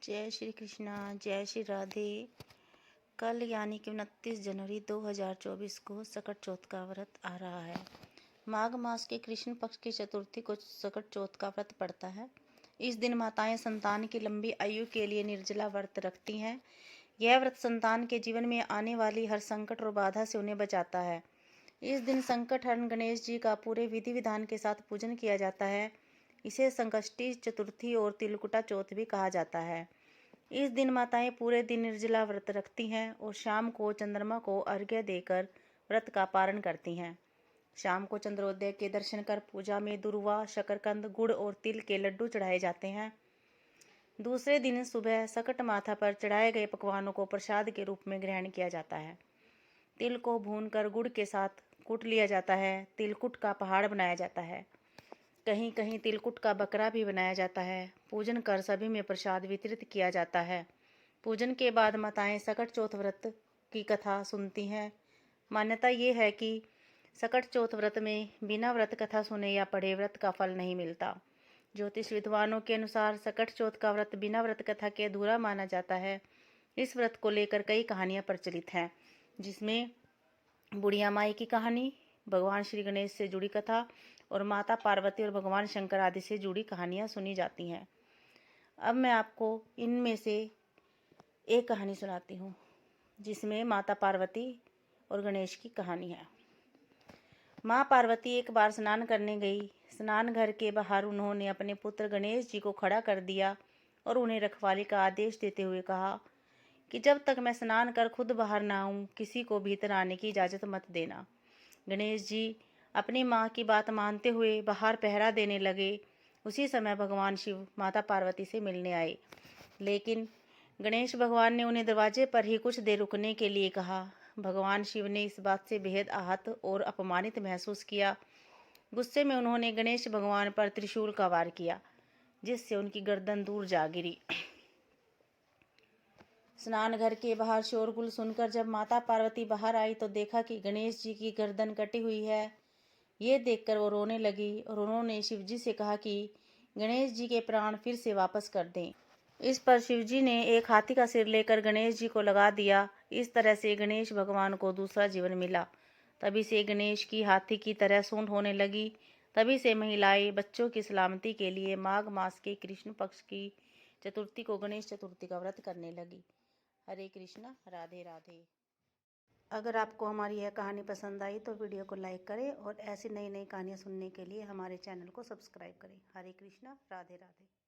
जय श्री कृष्णा, जय श्री राधे। कल यानी कि 29 जनवरी 2024 को सकट चौथ का व्रत आ रहा है। माघ मास के कृष्ण पक्ष की चतुर्थी को सकट चौथ का व्रत पड़ता है। इस दिन माताएं संतान की लंबी आयु के लिए निर्जला व्रत रखती हैं। यह व्रत संतान के जीवन में आने वाली हर संकट और बाधा से उन्हें बचाता है। इस दिन संकट हरण गणेश जी का पूरे विधि विधान के साथ पूजन किया जाता है। इसे संकष्टी चतुर्थी और तिलकुटा चौथ भी कहा जाता है। इस दिन माताएं पूरे दिन निर्जला व्रत रखती हैं और शाम को चंद्रमा को अर्घ्य देकर व्रत का पारण करती हैं। शाम को चंद्रोदय के दर्शन कर पूजा में दुर्वा, शकरकंद, गुड़ और तिल के लड्डू चढ़ाए जाते हैं। दूसरे दिन सुबह सकट माथा पर चढ़ाए गए पकवानों को प्रसाद के रूप में ग्रहण किया जाता है। तिल को भूनकर गुड़ के साथ कूट लिया जाता है। तिलकुट का पहाड़ बनाया जाता है। कहीं कहीं तिलकुट का बकरा भी बनाया जाता है। पूजन कर सभी में प्रसाद वितरित किया जाता है। पूजन के बाद माताएं सकट चौथ व्रत की कथा सुनती हैं। मान्यता ये है कि सकट चौथ व्रत में बिना व्रत कथा सुने या पढ़े व्रत का फल नहीं मिलता। ज्योतिष विद्वानों के अनुसार सकट चौथ का व्रत बिना व्रत कथा के अधूरा माना जाता है। इस व्रत को लेकर कई कहानियां प्रचलित हैं, जिसमें बुढ़िया माई की कहानी, भगवान श्री गणेश से जुड़ी कथा और माता पार्वती और भगवान शंकर आदि से जुड़ी कहानियां सुनी जाती हैं। अब मैं आपको इनमें से एक कहानी सुनाती हूँ, जिसमें माता पार्वती और गणेश की कहानी है। माँ पार्वती एक बार स्नान करने गई। स्नान घर के बाहर उन्होंने अपने पुत्र गणेश जी को खड़ा कर दिया और उन्हें रखवाली का आदेश देते हुए कहा कि जब तक मैं स्नान कर खुद बाहर ना आऊं, किसी को भीतर आने की इजाज़त मत देना। गणेश जी अपनी माँ की बात मानते हुए बाहर पहरा देने लगे। उसी समय भगवान शिव माता पार्वती से मिलने आए, लेकिन गणेश भगवान ने उन्हें दरवाजे पर ही कुछ देर रुकने के लिए कहा। भगवान शिव ने इस बात से बेहद आहत और अपमानित महसूस किया। गुस्से में उन्होंने गणेश भगवान पर त्रिशूल का वार किया, जिससे उनकी गर्दन दूर जा गिरी। स्नान घर के बाहर शोरगुल सुनकर जब माता पार्वती बाहर आई तो देखा कि गणेश जी की गर्दन कटी हुई है। ये देखकर वो रोने लगी और उन्होंने शिवजी से कहा कि गणेश जी के प्राण फिर से वापस कर दें। इस पर शिवजी ने एक हाथी का सिर लेकर गणेश जी को लगा दिया। इस तरह से गणेश भगवान को दूसरा जीवन मिला। तभी से गणेश की हाथी की तरह सूंड होने लगी। तभी से महिलाएं बच्चों की सलामती के लिए माघ मास के कृष्ण पक्ष की चतुर्थी को गणेश चतुर्थी का व्रत करने लगी। हरे कृष्णा, राधे राधे। अगर आपको हमारी यह कहानी पसंद आई तो वीडियो को लाइक करें और ऐसी नई नई कहानियाँ सुनने के लिए हमारे चैनल को सब्सक्राइब करें। हरे कृष्णा, राधे राधे।